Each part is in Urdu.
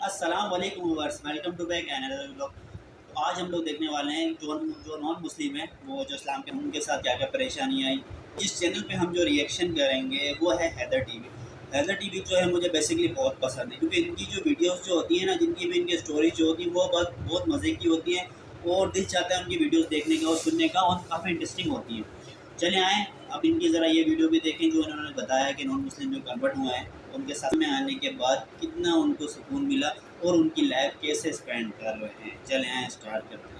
السلام علیکم viewers, welcome to back another vlog. تو آج ہم لوگ دیکھنے والے ہیں جو نان مسلم ہیں وہ جو اسلام کے ان کے ساتھ کیا کیا پریشانی آئی۔ جس چینل پہ ہم جو ریئیکشن کریں گے وہ ہے حیدر ٹی وی۔ حیدر ٹی وی جو ہے مجھے بیسکلی بہت پسند ہے، کیونکہ ان کی جو ویڈیوز جو ہوتی ہیں نا، جن کی بھی ان کی اسٹوریز جو ہوتی ہیں وہ بہت مزے کی ہوتی ہیں، اور دل چاہتا ہے ان کی ویڈیوز دیکھنے کا اور سننے کا، اور کافی انٹرسٹنگ ہوتی ہیں۔ چلیں آئیں اب ان کی ذرا یہ ویڈیو بھی دیکھیں جو انہوں نے بتایا کہ نان مسلم جو کنورٹ ہوئے ہیں ان کے ساتھ میں آنے کے بعد کتنا ان کو سکون ملا اور ان کی لائف کیسے اسپینڈ کر رہے ہیں۔ چلیں آئیں اسٹارٹ کرتے ہیں۔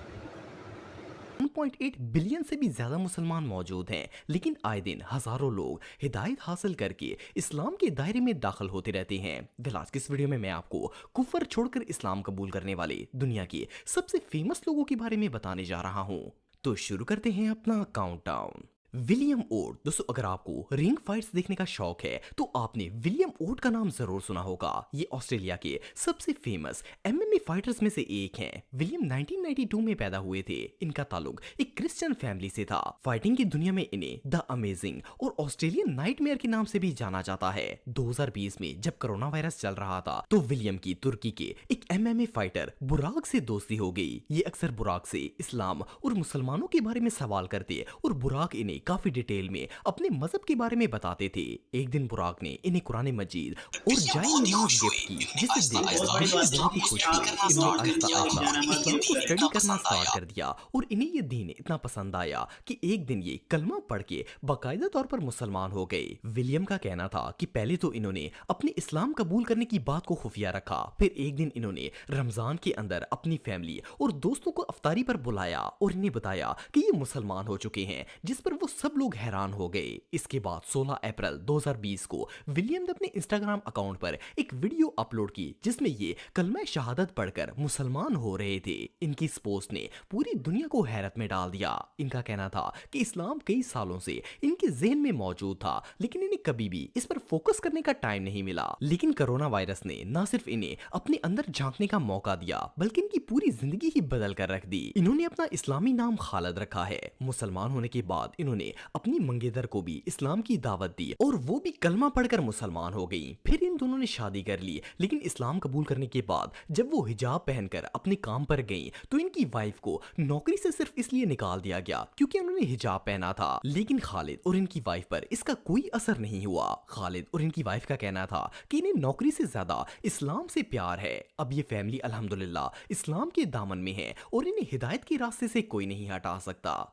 1.8 بلین سے بھی زیادہ مسلمان موجود ہیں، لیکن آئے دن ہزاروں لوگ ہدایت حاصل کر کے اسلام کے دائرے میں داخل ہوتے رہتے ہیں۔ آج کی اس ویڈیو میں آپ کو کفر چھوڑ کر اسلام قبول کرنے والے دنیا کے سب سے فیمس لوگوں کے بارے میں بتانے جا رہا ہوں۔ تو شروع کرتے ہیں اپنا کاؤنٹ ڈاؤن۔ ولیم اوٹ۔ دوستو اگر آپ کو رنگ فائٹس دیکھنے کا شوق ہے تو آپ نے ولیم اوٹ کا نام ضرور سنا ہوگا۔ یہ آسٹریلیا کے سب سے فیمس MMA فائٹرز میں سے ایک ہیں۔ ولیم 1992 میں پیدا ہوئے تھے۔ ان کا تعلق ایک کرسچن فیملی سے تھا۔ فائٹنگ کی دنیا میں انہیں دا امیزنگ اور آسٹریلین نائٹ میئر کے نام سے بھی جانا جاتا ہے۔ 2020 میں جب کرونا وائرس چل رہا تھا تو ولیم کی ترکی کے ایک MMA فائٹر براق سے دوستی ہو گئی۔ یہ اکثر براق سے اسلام اور مسلمانوں کے بارے میں سوال کرتے اور براق انہیں کافی ڈیٹیل میں اپنے مذہب کے بارے میں بتاتے تھے۔ ایک دن براق نے انہیں قرآن مجید اور جائے نماز گفٹ کی، جسے دیکھ کر ولیم بہت ہی خوش ہوئے۔ انہوں نے آہستہ آہستہ اسلام کو اسٹڈی کرنا سٹارٹ کر دیا اور انہیں یہ دین اتنا پسند آیا کہ ایک دن یہ کلمہ پڑھ کے باقاعدہ طور پر مسلمان ہو گئے۔ ولیم کا کہنا تھا کہ پہلے تو انہوں نے اپنے اسلام قبول کرنے کی بات کو خفیہ رکھا، پھر ایک دن انہوں نے رمضان کے اندر اپنی فیملی اور دوستوں کو افطاری پر بلایا اور انہیں بتایا کہ یہ مسلمان ہو چکے ہیں، جس پر وہ سب لوگ حیران ہو گئے۔ اس کے بعد 16 اپریل 2020 کو ولیم نے اپنے انسٹاگرام اکاؤنٹ پر ایک ویڈیو اپلوڈ کی جس میں یہ کلمہ شہادت پڑھ کر مسلمان ہو رہے تھے۔ ان کی اس پوسٹ نے پوری دنیا کو حیرت میں ڈال دیا۔ ان کا کہنا تھا کہ اسلام کئی سالوں سے ان کے ذہن میں موجود تھا، لیکن انہیں کبھی بھی اس پر فوکس کرنے کا ٹائم نہیں ملا۔ لیکن کرونا وائرس نے نہ صرف انہیں اپنے اندر جھانکنے کا موقع دیا بلکہ ان کی پوری زندگی ہی بدل کر رکھ دی۔ انہوں نے اپنا اسلامی نام خالد رکھا ہے۔ مسلمان ہونے کے بعد انہوں نے اپنی منگیتر کو بھی اسلام کی دعوت دی اور وہ بھی کلمہ پڑھ کر مسلمان ہو گئیں۔ پھر ان دونوں نے شادی کر لی، لیکن اسلام قبول کرنے کے بعد جب وہ حجاب پہن کر اپنے کام پر گئیں تو ان کی وائف کو نوکری سے صرف اس لیے نکال دیا گیا کیونکہ انہوں نے حجاب پہنا تھا۔ لیکن خالد اور ان کی وائف پر اس کا کوئی اثر نہیں ہوا۔ خالد اور ان کی وائف کا کہنا تھا کہ انہیں نوکری سے زیادہ اسلام سے پیار ہے۔ اب یہ فیملی الحمدللہ اسلام کے دامن میں ہے اور انہیں ہدایت کے راستے سے کوئی نہیں ہٹا سکتا۔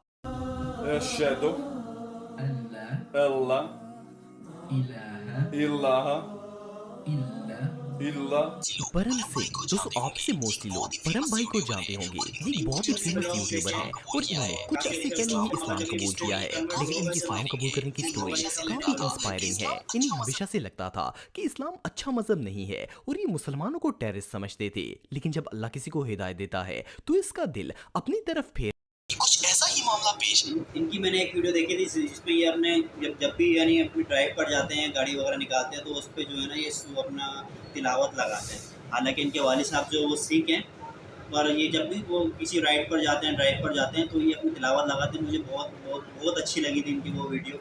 أشهد أن لا إله إلا پرم سنگھ۔ دوستو آپ سے موسٹلی لوگ پرم بھائی کو جانتے ہوں گے۔ یہ ایک بہت ہی فیمس یوٹیوبر ہیں اور انہوں نے کچھ عرصے پہلے ہی اسلام قبول کیا ہے، لیکن ان کی اسلام قبول کرنے کی سٹوری کافی انسپائرنگ ہے۔ انہیں ہمیشہ سے لگتا تھا کہ اسلام اچھا مذہب نہیں ہے اور یہ مسلمانوں کو ٹیررسٹ سمجھتے تھے، لیکن جب اللہ کسی کو ہدایت دیتا ہے تو اس کا دل اپنی طرف پھیر کچھ ایسا ہی معاملہ پیش ان کی میں نے ایک ویڈیو دیکھی تھی جس میں یہ اپنے جب بھی یعنی اپنی ڈرائیو پر جاتے ہیں، گاڑی وغیرہ نکالتے ہیں تو اس پہ جو ہے نا یہ اپنا تلاوت لگاتے ہیں۔ حالانکہ ان کے والد صاحب جو وہ سکھ ہیں، اور یہ جب بھی وہ کسی رائڈ پر جاتے ہیں، ڈرائیو پر جاتے ہیں تو یہ اپنی تلاوت لگاتے ہیں۔ مجھے بہت اچھی لگی تھی ان کی وہ ویڈیو۔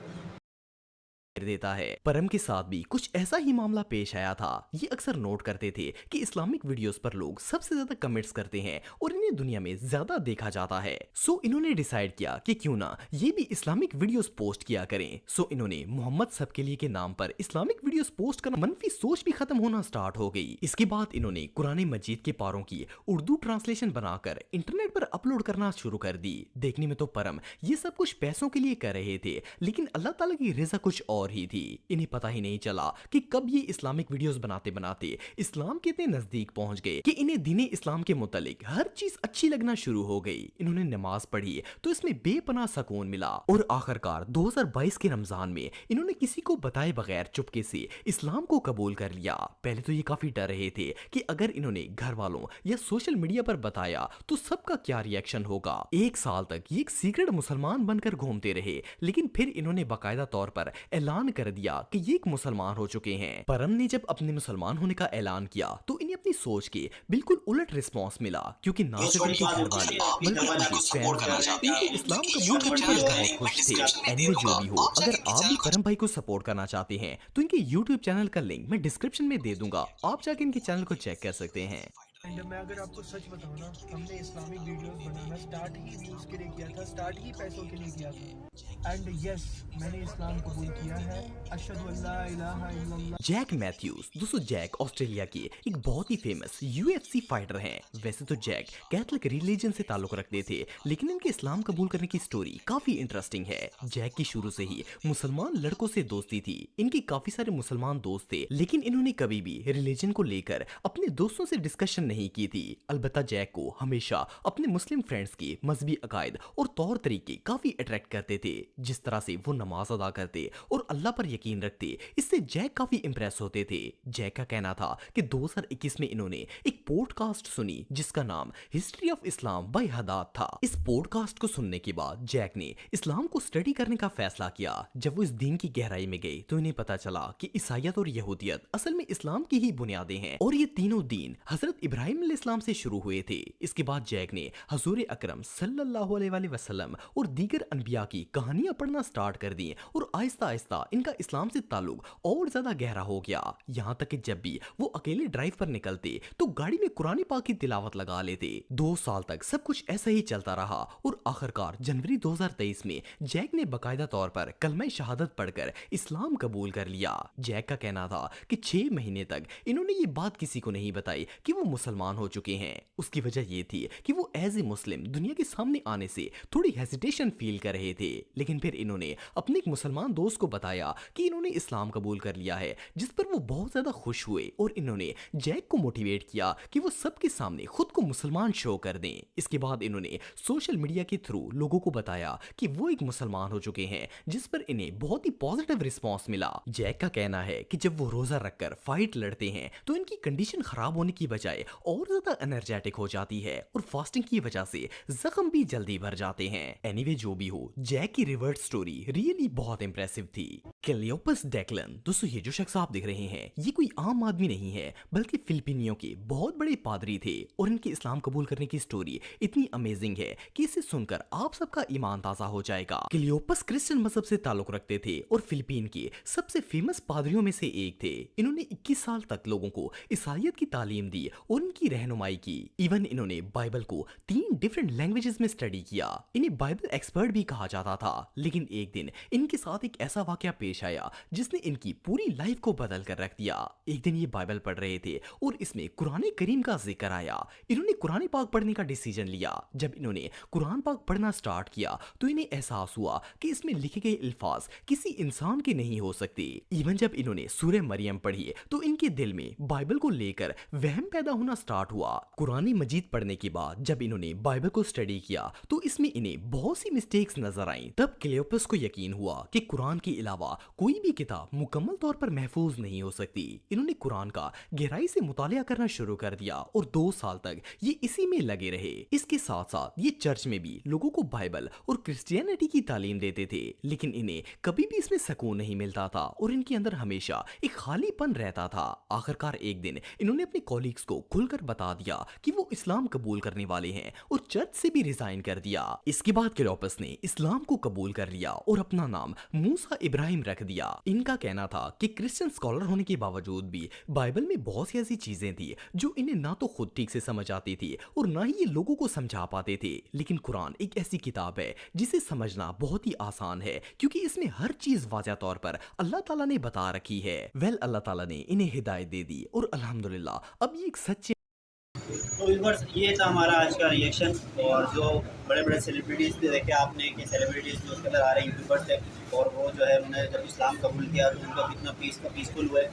دیتا ہے۔ پرم کے ساتھ بھی کچھ ایسا ہی معاملہ پیش آیا تھا۔ یہ اکثر نوٹ کرتے تھے کہ اسلامک ویڈیوز پر لوگ سب سے زیادہ کمنٹس کرتے ہیں اور انہیں دنیا میں زیادہ دیکھا جاتا ہے۔ سو انہوں نے ڈیسائیڈ کیا کہ کیوں نہ یہ بھی اسلامک ویڈیوز پوسٹ کیا کریں۔ سو انہوں نے محمد سب کے لیے کے نام پر اسلامک ویڈیوز پوسٹ کرنا، منفی سوچ بھی ختم ہونا سٹارٹ ہو گئی۔ اس کے بعد انہوں نے قرآن مجید کے پاروں کی اردو ٹرانسلیشن بنا کر انٹرنیٹ پر اپلوڈ کرنا شروع کر دی۔ دیکھنے میں تو پرم یہ سب کچھ پیسوں کے لیے کر رہے تھے، لیکن اللہ تعالیٰ کی رضا کچھ اور ہی تھی۔ انہیں پتہ ہی نہیں چلا کہ کب یہ اسلامک ویڈیوز بناتے بناتے اسلام کے اتنے نزدیک پہنچ گئے کہ انہیں دین اسلام کے متعلق ہر چیز اچھی لگنا شروع ہو گئی۔ انہوں نے نماز پڑھی تو اس میں بے پناہ سکون ملا اور آخرکار 2022 کے رمضان میں انہوں نے کسی کو بتائے بغیر چپکے سے اسلام کو قبول کر لیا۔ پہلے تو یہ کافی ڈر رہے تھے کہ اگر انہوں نے گھر والوں یا سوشل میڈیا پر بتایا تو سب کا کیا ری ایکشن ہوگا۔ ایک سال تک یہ ایک سیکرٹ مسلمان بن کر گھومتے رہے، لیکن پھر انہوں نے باقاعدہ طور پر اعلان اعلان کر دیا کہ یہ ایک مسلمان ہو چکے ہیں۔ پر ہم نے جب اپنے مسلمان ہونے کا اعلان کیا تو انہیں اپنی سوچ کے بالکل الٹ رسپانس ملا، کیونکہ نہ صرف ان کے گھر والے بلکہ ان کے فینز بھی ان کو اسلام قبول کرنے پر بہت خوش تھے۔ اینوے جو بھی ہو، اگر آپ بھی پرم بھائی کو سپورٹ کرنا چاہتے ہیں تو ان کے یوٹیوب چینل کا لنک میں ڈسکرپشن میں دے دوں گا، آپ جا کے ان کے چینل کو چیک کر سکتے ہیں۔ میں اگر آپ کو سچ بتاؤں نا، ہم نے اسلامی ویڈیوز بنانا سٹارٹ ہی ویوز کے لیے کیا تھا، سٹارٹ ہی پیسوں کے لیے کیا تھا، اینڈ یس میں نے اسلام قبول کیا ہے، اشہد ان لا الہ الا اللہ۔ جیک میتھیوز، دوستو جیک آسٹریلیا کے ایک بہت ہی فیمس UFC فائٹر ہیں۔ ویسے تو جیک کیتھولک ریلیجن سے تعلق رکھتے تھے، لیکن ان کے اسلام قبول کرنے کی سٹوری کافی انٹرسٹنگ ہے۔ جیک کی شروع سے ہی مسلمان لڑکوں سے دوستی تھی، ان کی کافی سارے مسلمان دوست تھے، لیکن انہوں نے کبھی بھی ریلیجن کو لے کر اپنے دوستوں سے ڈسکشن نہیں کی تھی۔ البتہ جیک کو ہمیشہ اپنے مسلم فرینڈز کے مذہبی عقائد اور طور طریقے کافی اٹریکٹ کرتے تھے، جس طرح سے وہ نماز ادا کرتے اور اللہ پر یقین رکھتے، اس سے جیک کافی امپریس ہوتے تھے۔ جیک کا کہنا تھا کہ 2021 میں انہوں نے ایک پوڈ کاسٹ سنی جس کا نام ہسٹری آف اسلام بائی حداد تھا۔ اس پوڈ کاسٹ کو سننے کے بعد جیک نے اسلام کو اسٹڈی کرنے کا فیصلہ کیا۔ جب وہ اس دین کی گہرائی میں گئے تو انہیں پتا چلا کہ عیسائیت اور یہودیت اصل میں اسلام کی ہی بنیادیں ہیں، اور یہ تینوں دین حضرت ابراہیم علیہ السلام سے شروع ہوئے تھے۔ اس کے بعد جیک نے حضور اکرم صلی اللہ علیہ وآلہ وسلم اور دیگر انبیاء کی کہانیاں پڑھنا سٹارٹ کر دی، اور آہستہ آہستہ ان کا اسلام سے تعلق اور زیادہ گہرا ہو گیا، یہاں تک کہ جب بھی وہ اکیلے ڈرائیو پر نکلتے تو گاڑی میں قرآن پاک کی تلاوت لگا لیتے۔ 2 سال تک سب کچھ ایسا ہی چلتا رہا، اور آخرکار جنوری 2023 میں جیک نے باقاعدہ طور پر کلمہ شہادت پڑھ کر اسلام قبول کر لیا۔ جیک کا کہنا تھا کہ 6 مہینے تک انہوں نے یہ بات کسی کو نہیں بتائی کہ وہ مسلمان ہو چکے ہیں۔ اس کی وجہ یہ تھی کہ وہ ایز اے مسلم دنیا کے سامنے آنے سے تھوڑی ہیزیٹیشن فیل کر رہے تھے، لیکن پھر انہوں نے اپنے ایک مسلمان دوست کو بتایا کہ انہوں نے اسلام قبول کر لیا ہے، جس پر وہ بہت زیادہ خوش ہوئے، اور انہوں نے جیک کو موٹیویٹ کیا کہ وہ سب کے سامنے خود کو مسلمان شو کر دیں۔ اس کے بعد انہوں نے سوشل میڈیا کے تھرو لوگوں کو بتایا کہ وہ ایک مسلمان ہو چکے ہیں، جس پر انہیں بہت ہی پازیٹیو رسپانس ملا۔ جیک کا کہنا ہے کہ جب وہ روزہ رکھ کر فائٹ لڑتے ہیں تو ان کی کنڈیشن خراب ہونے کی بجائے اور زیادہ انرجیٹک ہو جاتی ہے، اور فاسٹنگ کی وجہ سے زخم بھی جلدی بھر جاتے ہیں۔ اینیوے جو بھی ہو، جیک کی ریورٹ سٹوری ریئلی بہت امپریسو تھی۔ کلیوپس ڈیکلن، دوستو یہ جو شخص آپ دیکھ رہے ہیں یہ کوئی عام آدمی نہیں ہے، بلکہ فلپینیوں کے بہت بڑے پادری تھے، اور ان کے اسلام قبول کرنے کی سٹوری اتنی امیزنگ ہے کہ اسے سن کر آپ سب کا ایمان تازہ ہو جائے گا۔ کلیوپس کرسچن مذہب سے تعلق رکھتے تھے اور فلپین کے سب سے فیمس پادریوں میں سے ایک تھے۔ انہوں نے 21 سال تک لوگوں کو عیسائیت کی تعلیم دی اور ان کی رہنمائی کی۔ ایون انہوں نے بائبل کو 3 ڈیفرنٹ لینگویجز میں اسٹڈی کیا۔ انہیں بائبل ایکسپرٹ بھی کہا جاتا تھا، لیکن ایک دن ان کے ساتھ ایک ایسا واقعہ پیش آیا جس نے ان کی پوری لائف کو بدل کر رکھ دیا۔ ایک دن یہ بائبل پڑھ رہے تھے اور اس میں قرآن کریم کا ذکر آیا۔ انہوں نے قرآن پاک پڑھنے کا ڈیسیجن لیا۔ جب انہوں نے قرآن پاک پڑھنا سٹارٹ کیا تو انہیں احساس ہوا کہ اس میں لکھے گئے الفاظ کسی انسان کے نہیں ہو سکتے۔ ایون جب انہوں نے سورہ مریم پڑھی تو ان کے دل میں بائبل کو لے کر وہم پیدا ہونا سٹارٹ ہوا۔ قرآن مجید پڑھنے کے بعد جب انہوں نے بائبل کو اسٹڈی کیا تو اس میں انہیں بہت سی مسٹیکس نظر آئیں۔ تب کلیوپس کو یقین ہوا کہ قرآن کے علاوہ کوئی بھی کتاب مکمل طور پر محفوظ نہیں ہو سکتی۔ انہوں نے قرآن کا گہرائی سے مطالعہ کرنا شروع کر دیا اور 2 سال تک یہ اسی میں لگے رہے۔ اس کے ساتھ ساتھ یہ چرچ میں بھی لوگوں کو بائبل اور کرسچینٹی کی تعلیم دیتے تھے، لیکن انہیں کبھی بھی اس میں سکون نہیں ملتا تھا اور ان کے اندر ہمیشہ ایک خالی پن رہتا تھا۔ آخرکار ایک دن انہوں نے اپنے کولیگز کو کھل کر بتا دیا کہ وہ اسلام قبول کرنے والے ہیں اور چرچ سے بھی ریزائن کر دیا۔ اس کے بعد کلیوپس نے اسلام کو قبول کر لیا اور اپنا نام موسیٰ ابراہیم رکھ دیا۔ ان کا کہنا تھا کہ کرسچن اسکالر ہونے کے باوجود بھی بائبل میں بہت سی ایسی چیزیں تھی جو انہیں نہ تو خود ٹھیک سے سمجھ آتی تھی اور نہ ہی یہ لوگوں کو سمجھا پاتے تھے، لیکن قرآن ایک ایسی کتاب ہے جسے سمجھنا بہت ہی آسان ہے، کیونکہ اس میں ہر چیز واضح طور پر اللہ تعالیٰ نے بتا رکھی ہے۔ اللہ تعالیٰ نے انہیں ہدایت دے دی اور الحمدللہ اب یہ ایک سچے۔ تو ویورز یہ تھا ہمارا آج کا ریئیکشن، اور جو بڑے بڑے سیلیبریٹیز بھی دیکھے آپ نے کہ سیلیبریٹیز جو اس کے اندر آ رہے ہیں یوٹیوبرس تھے، اور وہ جو ہے انہوں نے جب اسلام قبول کیا تو ان کا کتنا پیسفل ہوئے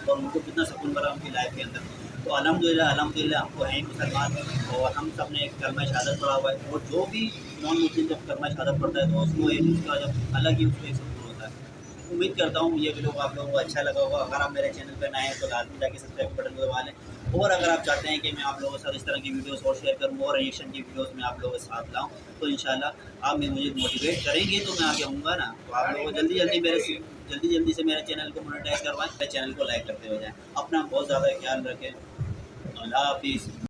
اور ان کو کتنا سکون ملا ان کی لائف کے اندر۔ تو الحمدللہ ہم کو ہیں مسلمان، اور ہم سب نے ایک کلمہ شہادت پڑھا ہوا ہے، اور جو بھی نان مسلم جب کلمہ شہادت پڑھتا ہے تو اس کو ایک اس کا جب الگ ہی اس کو ایک سکون ہوتا ہے۔ امید کرتا ہوں یہ ویڈیو آپ لوگوں کو اچھا لگا ہوگا۔ اگر آپ میرے چینل پہ نئے ہیں تو لازمی جا کے سبسکرائب بٹن کو دبا لیں اور اگر آپ چاہتے ہیں کہ میں آپ لوگوں کے ساتھ اس طرح کی ویڈیوز اور شیئر کروں اور ریئیکشن کی ویڈیوز میں آپ لوگوں کے ساتھ لاؤں تو انشاءاللہ آپ مجھے موٹیویٹ کریں گے تو میں آگے آؤں گا نا. تو آپ لوگوں جلدی سے میرے چینل کو مونیٹائز کروائیں, میرے چینل کو لائک کرتے ہو جائیں. اپنا بہت زیادہ خیال رکھیں. اللہ حافظ.